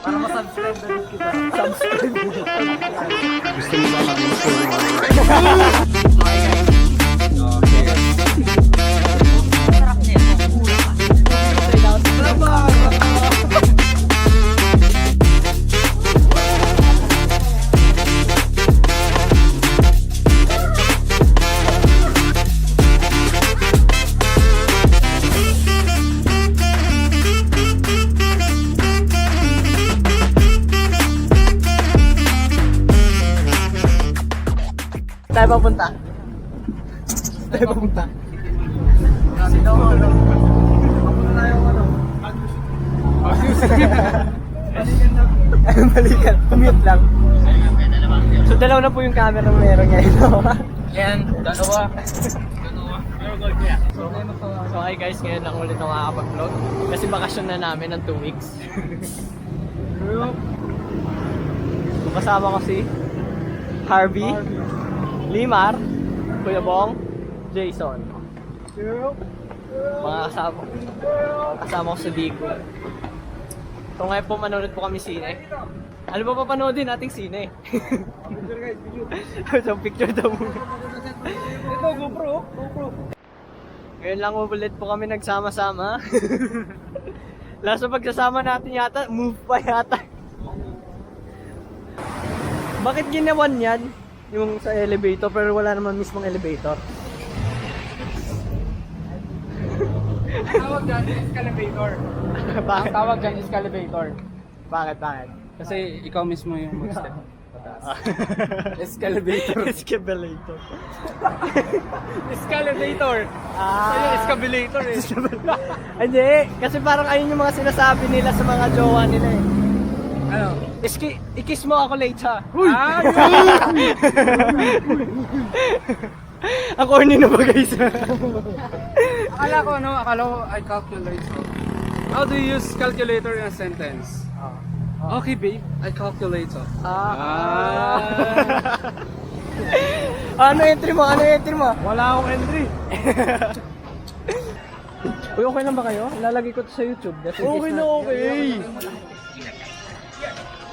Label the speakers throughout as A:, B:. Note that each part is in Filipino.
A: Para masubscribe na rin kita. Subscribe.
B: Gusto mo ba maging sure?
A: Sarap nito. Mura pa. Tayo papunta. Tayo papunta. Sino ako ano? Papunta tayo ano? Balikan. Commute lang. So dalawa na po yung camera na meron ngayon.
B: Yan, dalawa.
A: So hi guys, ngayon lang ulit ako makakapag-vlog. Kasi bakasyon na namin ng 2 weeks. So, kasama ko si Harvey, Limar, Kuya Bong, Jason. Mga kasama ko sa Digo. So ngayon po manonood po kami sine. Ano ba papanoodin nating sine? Picture guys, picture. So picture daw muna. Ito, GoPro. Ngayon lang ulit po kami nagsama-sama. Last na pagsasama natin yata, move pa yata. Bakit ginawan yan? Yung sa elevator pero wala naman mismong elevator.
B: Tawag dyan, escalator.
A: Bakit?
B: Tawag dyan, escalator.
A: Bakit?
B: Kasi ikaw mismo yung mag-step pataas. Escalator.
A: Escalator.
B: Escalator. Sa'yo, escalator eh.
A: Hindi, kasi parang ayun yung mga sinasabi nila sa mga jowa nila eh.
B: Ano?
A: I-kiss mo ako later.
B: Ah,
A: Ang corny na ba guys?
B: Akala ko I calculate. How do you use calculator in a sentence? Okay babe, I calculate.
A: Ano entry mo?
B: Wala akong entry.
A: Uy, okay lang ba kayo? Lalagay ko to sa YouTube.
B: Okay na okay.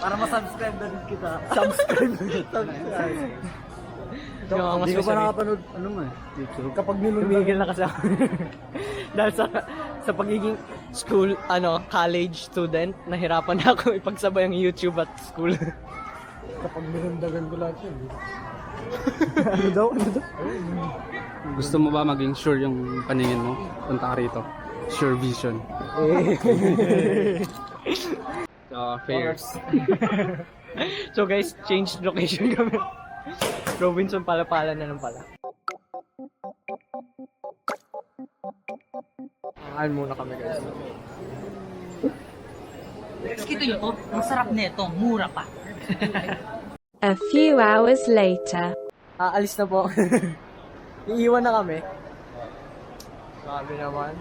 A: Para masubscribe na rin kita. Subscribe. Hindi ko pa nakapanood, YouTube. Kapag nilumigil na kasi ako. Dahil sa pagiging school, college student, nahirapan na ako ipagsabay ang YouTube at school. Kapag nilundagan ko lahat yun. Ano daw?
B: Gusto mo ba maging sure yung paningin mo? Punta ka rito. Sure vision. Fairs.
A: So guys, change location kami. Robinson pala na lang pala. Kain muna kami guys.
C: Kita nyo to, ang sarap nito, mura pa.
D: A few hours later.
A: Aalis na po. Iiwan na kami. Grabe naman.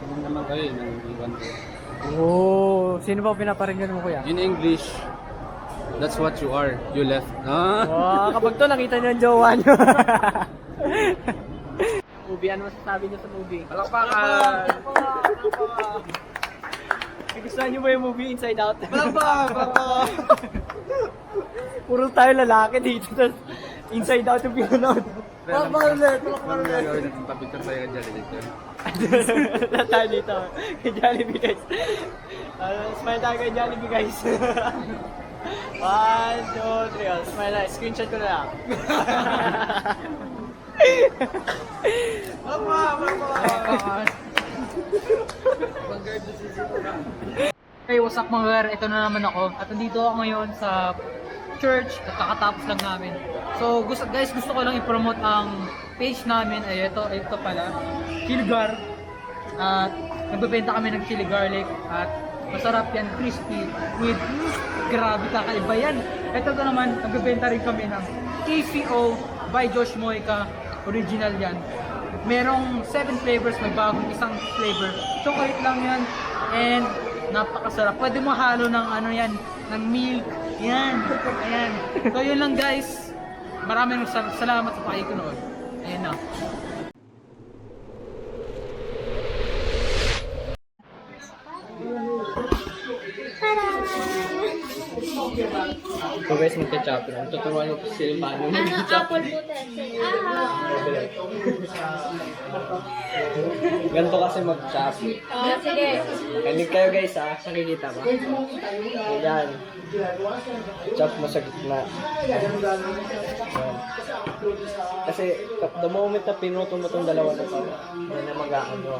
B: Ano naman kayo nang iwan ko?
A: Oh, sino ba pinaparinggan mo kuya?
B: In English, that's what you are. You left.
A: Oh, kapag to nakita niyo ang jowa niyo. Movie, ano masasabi niyo sa movie?
B: Palakpakan!
A: Gustuhan niyo ba yung movie Inside Out? Palakpakan! Puro tayo lalaki dito, tas Inside Out yung pinanood. Palakpakan ulit!
B: Nagpapicture tayo ka dyan dito.
A: Lahat tayo dito. Kay Jollibee guys. Smile tayo kay Jollibee guys. 1, 2, 3. Smile tayo. Screenshot ko na lang.
C: Hey, what's up mga gar? Ito na naman ako. At nandito ako ngayon sa church at kakatapos lang namin. So gusto ko lang i-promote ang page namin. Ay ito pala. Chiligar. At nagbebenta kami ng chili garlic at masarap yan, crispy with grabe kakaiba yan. Ito naman, nagbebenta rin kami ng KCO by Josh Moica. Original yan. Merong 7 flavors, may bagong isang flavor. Chocolate lang yan and napakasarap. Pwede mo halo ng ng milk. Yan. Ayan. So yun lang guys. Maraming salamat sa pakikunood. Ayan na.
A: So guys, magka-chop lang. Tuturuan ko sila paano
E: Ano,
A: mag-chop.
E: apple butter.
A: Ganito kasi mag-chop.
E: Oh, sige.
A: Kanig kayo guys ha, nakikita ba? Ayan. Chop mo sa gitna. Ayan. Kasi the moment na pinuto mo itong dalawa na to, yan na mag-aano.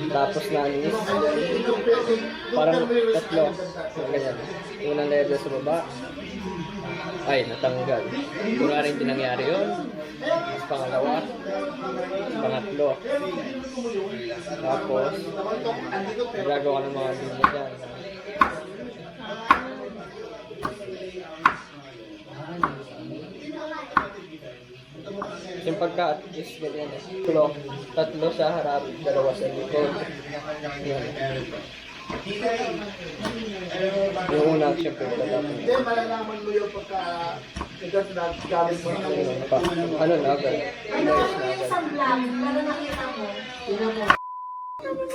A: Tapos na anis. Parang tatlo. Ganyan. Unang level sa baba. Ay, natanggal. Kung nga rin din nangyari yun. Tapos pangalawa. Pangatlo. Tapos, gagawa ka ng mga linya dyan. Yung pagka at least ganyan eh. Tatlo sa harap, dalawa sa likod. Yan. Yung una, syempre, tatapos.
F: Hindi, malalaman mo yung pagka ikaw gamit mo na
A: Ano na agad?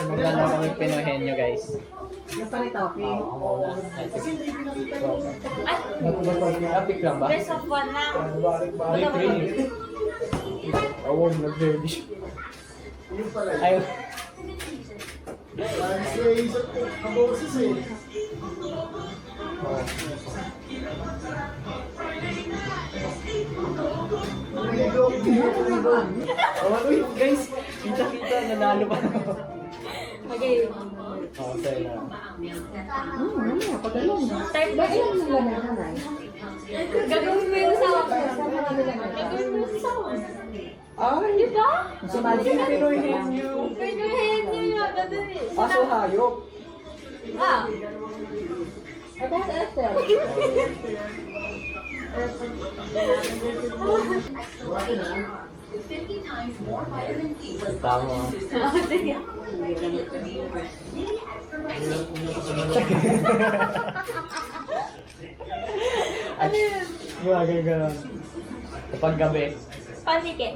A: Maganda kami pinuhin nyo guys. Topic lang ba?
E: Best of one lang.
A: Oo, nag-verdish. Ayaw.
F: ang boses eh.
A: Oh, uy, guys, kita-kita, nanalo pa.
E: Okay.
A: Oo, sa'yo na.
E: Type ba yun? Gagawin mo yung sound. Gagawin mo yung sound.
A: Ay,
E: Di ba?
A: Imagine Pinoy henyo.
E: Pinuhin niyo yung gagawin.
A: Aso hayop.
E: Ah.
A: Tama.
E: Ano yun?
A: Gano'n. Kapag gabi.
E: Panike.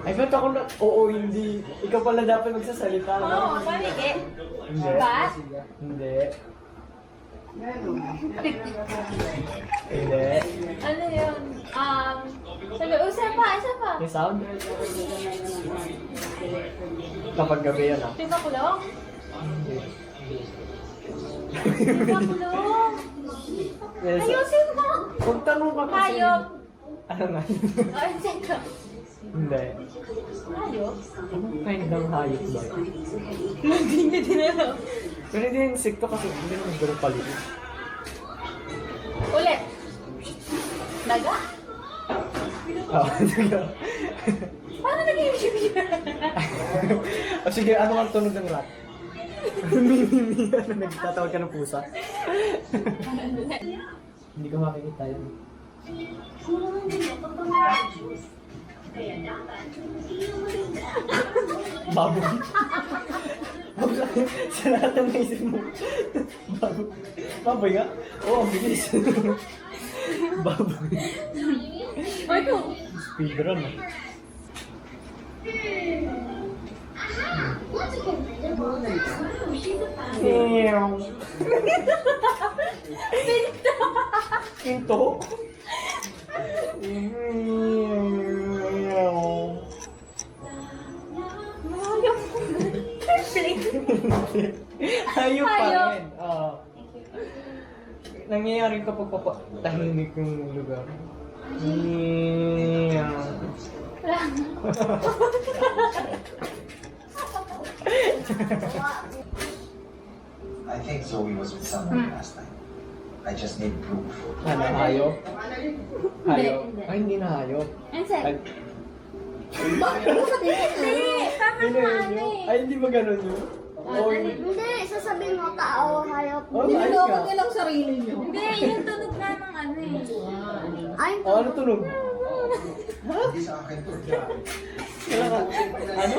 A: Ay, ba't ako na... Oo, hindi. Ikaw pala dapat magsasalita. no?
E: Oo, panike.
A: Hindi.
E: Bat?
A: Hindi. Hindi.
E: Ano yun? Sabi, isa pa.
A: Yung sound? Kapag gabi yan ah.
E: Pipakulong?
A: Hindi.
E: Pipakulong.
A: Yes.
E: Ayusin mo.
A: Kung tanong ka kasi...
E: Hayop.
A: Ano nga?
E: Ay, seko.
A: Hindi.
E: Hayop?
A: Anong kind ng hayop ba?
E: Hindi niya din alam.
A: Pero hindi yung insekto kasi hindi naman ganun palit.
E: Ulit. Daga?
A: Oo, sige.
E: Paano naging ship?
A: O sige, ano ang tunog ng rat? Mimi, ano, nagtatawag ka ng pusa? Hindi ko makikita yun. Baboy. Baboy. Sa lahat ng naisip mo. Baboy. Baboy nga? Oo, ang bilis. Baboy.
E: O, ito.
A: Speedrun ah. Meow. Pinto? Meow. Hayop pa
E: Hayop.
A: rin. Oo. Nangyayari kapag tahimik yung lugar. Meow.
G: I think Zoe was with someone last time. I just need proof.
A: Ano, hayop? Hayop?
E: Hindi.
A: Ay, hindi na hayop.
E: Ansel.
A: Ay,
E: Hindi. Tama
A: hindi,
E: na,
A: yun.
E: eh.
A: Ay, hindi ba ganun yun? Oo, hindi.
H: Hindi, sasabihin mo tao, hayop.
A: Oh, ayos ka.
E: Hindi, yung tunog na ng ano eh.
H: Ay,
A: Oh, ano tunog?
G: Hindi sa akin to.
A: Wala ka. Ano?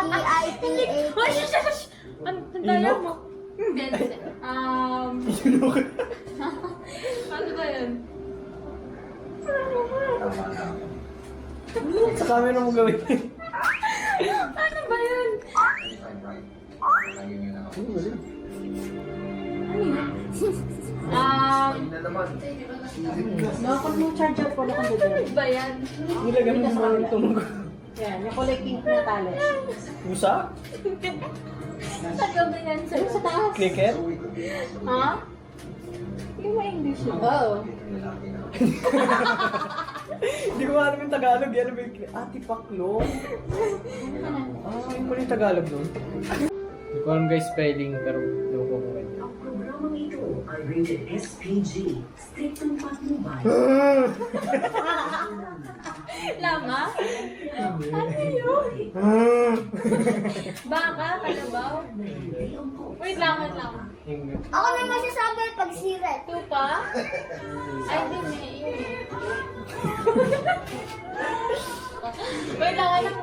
H: E-I-T-A.
E: Oh, shush, shush, shush. Ang tandaan mo. Hindi, hindi.
A: Isunok.
E: Ano ba yun?
G: Tama na ako.
A: Sa camera mo gawin.
E: Ano ba yun?
G: If I'm right, Lagi nga na ako.
F: Hindi na naman.
E: Bakit mo charger ko na kung doon? Ba yan?
A: Nilagyan mo naman yung tumugo.
E: Yan, yung kulay pink na tali.
A: Pusa?
E: Sa gabi yan, sir. Sa taas.
A: Cricket?
E: Ha? Yung ma-English yun. Oo.
A: Hindi ko alam yung Tagalog. Yan ba yung Atipaklo? Yun pala yung Tagalog nun. Hindi ko alam guys spelling pero loko ko rin.
I: Ang programang ito ay rated SPG. Striktong patnubay.
E: Lama? Ano yun? Baka? Kalabaw? Wait lang, wait lang.
A: English.
H: Ako na masasabi pag siret.
E: Tupa? Ay, din eh. Yun eh. Wait lang, wait lang.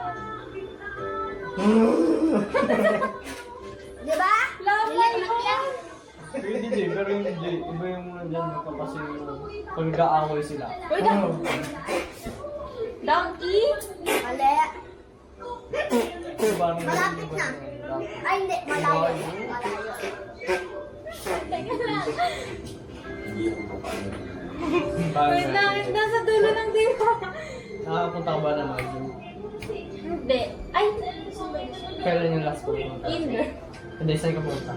H: Di ba?
E: Lama
H: Nilagnat yan.
A: Yung DJ, pero yung DJ, iba yung dyan kasi pag nag-aaway sila.
E: Wait lang. Donkey?
H: Mali.
A: Diba?
H: Malapit na. Ay, hindi. Malayo. Malayo.
E: Teka lang.
A: Parang
E: Wait lang, nasa dulo ng diwa.
A: Nakapunta ka ba na mag
E: Hindi. Ay,
A: Kailan yung last ko?
E: Inder.
A: Hindi, saan ka pumunta?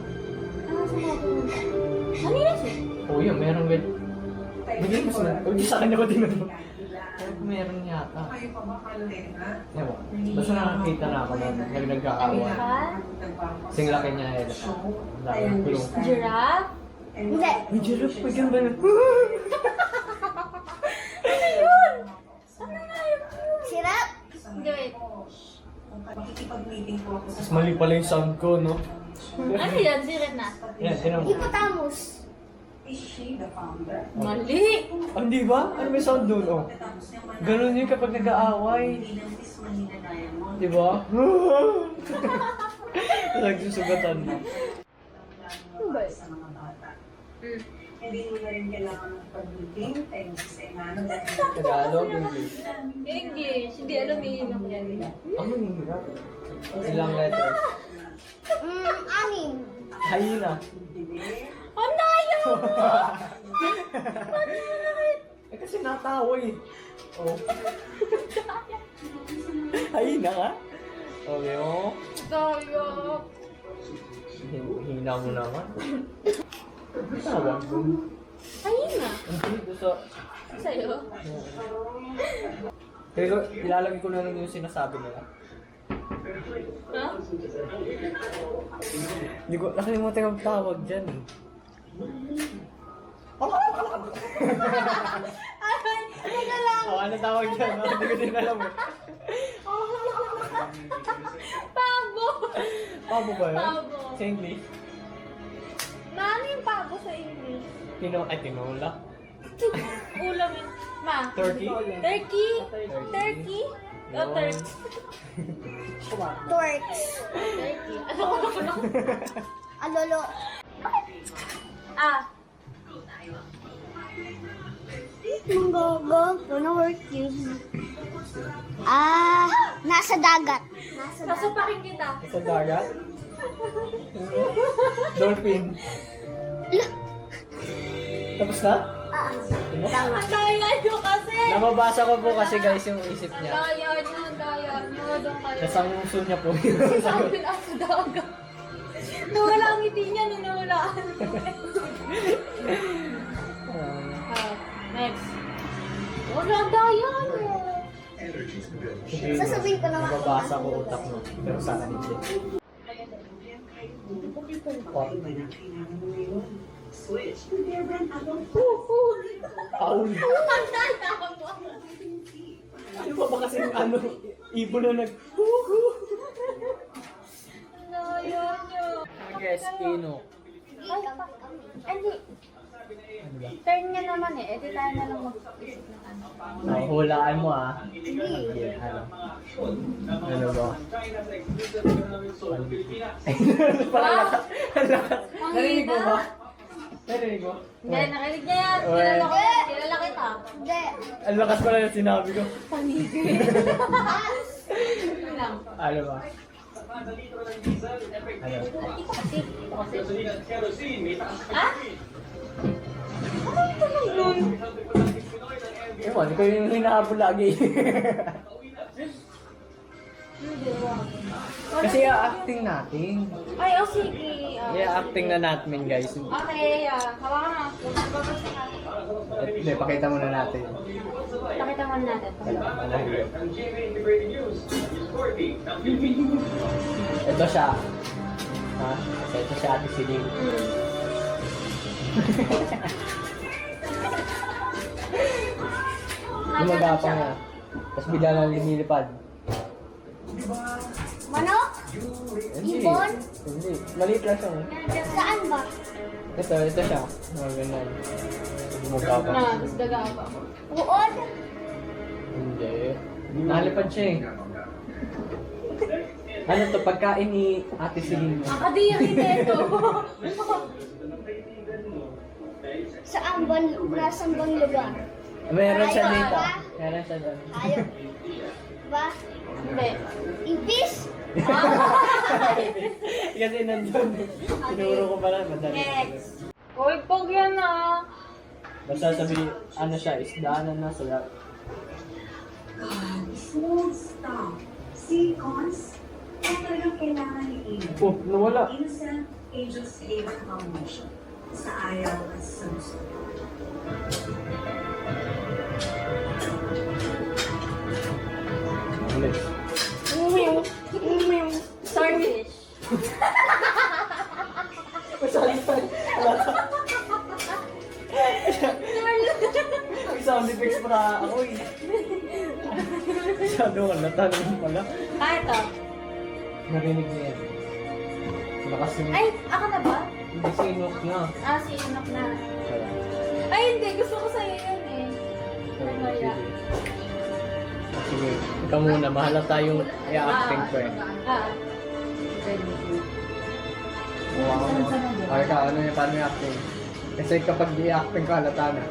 E: Ano yun siya?
A: Oo yun, meron with... Bigyan mo sila. Huwag sa kanya ko tinanong. Meron yata. Ewan. Basta nakakita na ako na nag-nag-aawa. Kasing laki niya eh. Laki ng kulong.
E: Giraffe?
H: Hindi.
A: May giraffe pa dyan ba na?
E: Ano yun? Ano nga yun?
H: Siret?
E: Hindi, wait.
A: Mas mali pala yung sound ko, no?
E: Ano yan? Sirit na.
A: Yan, tinanong.
H: Hippopotamus.
E: Mali!
A: Ah, hindi ba? Ano may sound doon, oh? Ganun yun kapag nag-aaway. Di ba? Nagsusugatan mo.
E: Ano ba?
I: Hindi mo na rin kailangan ng pag-meeting.
A: Tagalog, English.
E: English. Hindi alam yung yan.
A: Ano yung hirap? Ilang letters?
H: Anim.
A: Hyena.
E: Ano yun?
A: Eh kasi natawa eh. Oh. Hyena ka? Okay, oh.
E: Tayo.
A: Hina mo naman. Tawag doon.
E: Ayun na.
A: Hindi, doon sa...
E: Sa'yo.
A: Pero ilalagay ko na lang yung sinasabi nila.
E: Ha?
A: Hindi ko, nakalimutan yung tawag dyan eh.
E: Ay, teka lang.
A: Oh, ano tawag dyan? No? Hindi ko din alam eh.
E: Pabo.
A: Pabo ba yun?
E: Pabo.
A: Sa English?
E: Ano yung pabo sa English?
A: Tinola?
E: Ulam yun. Ma.
A: Turkey?
E: Turkey? Turkey? O turkey?
H: Torts.
E: Turkey. Ano ko?
H: Alolo.
E: Ah.
H: Manggogo. Puno work cubes. Nasa dagat. Nasa dagat.
E: Sasupakin kita.
A: Sa dagat? Dolphin? Tapos na?
E: Ang daya nyo kasi.
A: Namabasa ko po kasi guys yung isip niya.
E: Daya nyo. Doon kayo.
A: Nasang uso niya po.
E: Sabi na sa dagat. Nawala ang ngiti niya nung nawalaan. Next. Wala ang daya nyo.
H: Sasabihin ko naman.
A: Mababasa ko utak mo. Pero sana hindi.
I: Switch to their brand album.
A: Paul. Ano ba kasi yung ano? Ibon na nag...
E: Daya nyo.
A: Guess, Ino.
E: Hindi. Turn niya naman eh. Edi tayo na lang mag-isip ng ano.
A: Oh, hulaan mo ah. Okay, ano? Ano ba? Parang lakas. Narinig mo ba? Narinig mo?
E: Hindi, nakinig niya yan.
A: Oy.
E: Kilala kita.
H: Hindi.
A: Ang lakas pala yung sinabi ko.
E: Panigay. Ano lang.
A: Ano ba? Ayun.
E: Ito kasi. Ah? Ano ito nun?
A: Ewan, ikaw yung hinahabol lagi. Kasi acting natin.
E: Ay, oh sige.
A: I-acting na natin guys.
E: Okay, hawakan na. Babasa ka.
A: Hindi, pakita muna natin.
E: Pakita mo natin.
A: Ito siya. Ha? Ito siya Ate Siling. Gumagapang na. Tapos bigla lang lumilipad.
E: Manok?
A: Hindi.
E: Ibon?
A: Hindi. Maliit lang siya.
E: Saan ba?
A: Ito siya. Mga ganyan. Gumagapang.
E: Daga pa. Uod?
A: Hindi. Nalipad siya eh. Ano to, pagkain ni Ate Siling.
E: Ang kadiri nito. Saan ba? Nasaan bang lugar?
A: Meron siya
E: Ayaw,
A: dito.
E: ba?
A: Meron siya doon.
E: Ayaw. Ba? Hindi. Ibis?
A: Kasi nandun. Tinuro ko pala. Madali.
E: Next. Uy, pag yan ah.
A: Basta sabi, ano siya, isdaanan na sa
I: Small stop. See, cons? Ang talagang kailangan ni Ina.
A: Oh, nawala.
I: Innocent Angels Aid Foundation. Sa ayaw at sa gusto.
A: Ulit.
E: Starfish.
A: Sorry. May sound effects para ako eh. Masyado halata naman pala.
E: Ah, ito.
A: Narinig niya yan. Lakas yung...
E: Ay, ako na ba?
A: Hindi sinok na.
E: Ah, si Inok na. Ay, hindi. Gusto ko sa'yo yun eh. Mamaya.
A: Sige, ikaw muna. Mahala tayong i-acting ko eh. Wow. Okay ka, ano yung paano yung acting? Kasi kapag i-acting ka, halata na.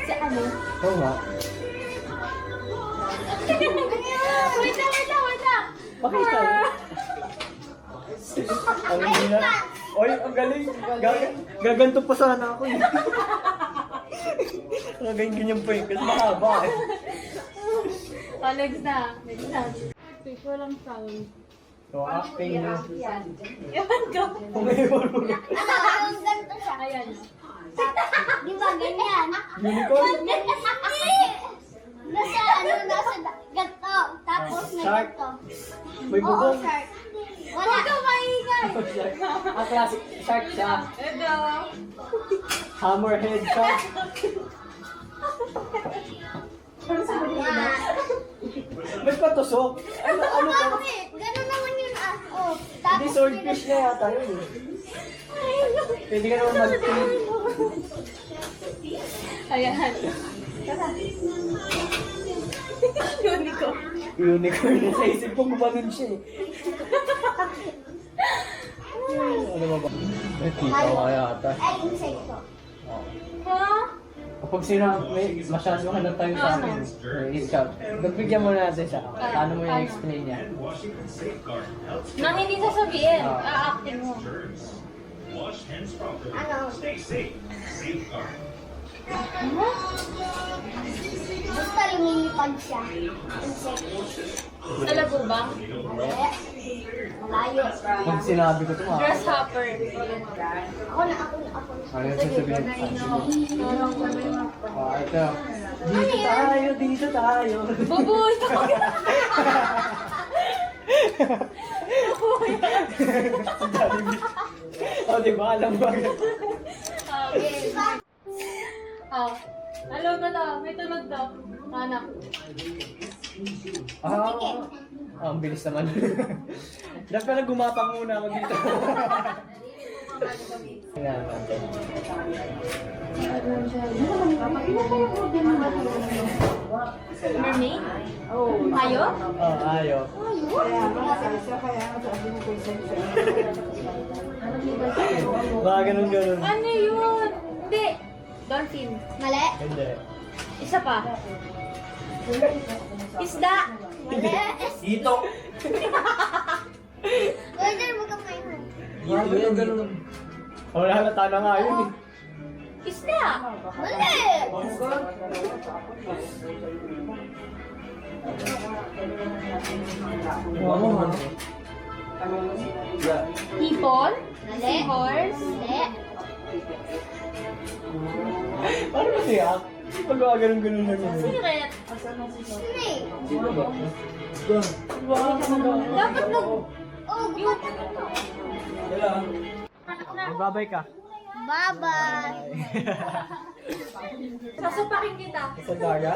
E: Si ano?
A: Oo nga.
E: Wait lang.
A: Pakita eh. Ang hina. Oy, ang galing. Gaganto pa sana ako eh. Ganyan pa eh. Kasi mahaba eh.
E: Next na. Wait, walang sound.
A: So, acting na.
E: Ewan ko.
A: Kung may marunong.
E: Ang ganito siya. Ayan. Di ba ganyan?
A: Unicorn?
E: Hindi! Nasa ganito. Tapos may
A: Shark?
E: ganito.
A: May
E: Oo,
A: bubong?
E: shark. Wala ka maingay.
A: Ah, classic shark siya.
E: Ito.
A: Hammerhead shark. Ba't pa tusok? Ano to?
E: Bakit? Ganun naman yun ah. Oh,
A: Hindi
E: tapos
A: swordfish na yata yun eh. Pwede ka naman mag-trip.
E: Ayan. Unicorn.
A: Unicorn na sa isip ko gumanon siya eh. Ano ba ba? Nakita ko kaya ata.
E: Ay, insekto.
A: Oh.
E: Ha?
A: Kapag may masyado ka na tayo sa akin, ikaw, nagbigyan mo natin siya. Paano mo yung explain niya?
E: Nang hindi sasabihin, a-acting mo. Ano? Basta lumilipad siya. Insekto. Alam po ba? Malayo.
A: Pag sinabi ko ito,
E: Grasshopper. Ako na.
A: ano yung sasabihin? Ito. Dito tayo.
E: Baboy!
A: Oh, di ba? Alam mo agad.
E: Okay. Alam ko to. May tunog to. Anak.
A: Ang bilis naman. Dapat pala gumapang muna ako dito. Tingnan natin.
E: Mermaid? Ayo?
A: Oh, ayo. Baka ganun.
E: Ano yun? Hindi. Dolphin. Mali?
A: Hindi.
E: Isa pa. Isda.
H: Mali.
F: Dito.
H: Pwede, wag kang maingat.
F: Dito yan, dito.
A: Wala halata na nga yun eh.
H: Isda. Mali.
E: Hipon?
H: Mali.
E: Horse?
H: Mali.
A: Paano ba siya? Pag ganun-ganun na yun.
E: Siret?
H: Snake.
F: Sino ba?
H: Dapat nag... Oh, gumawa na to.
A: Magbabay ka.
H: Bye-bye.
E: Sasapakin kita.
A: Sa dagat?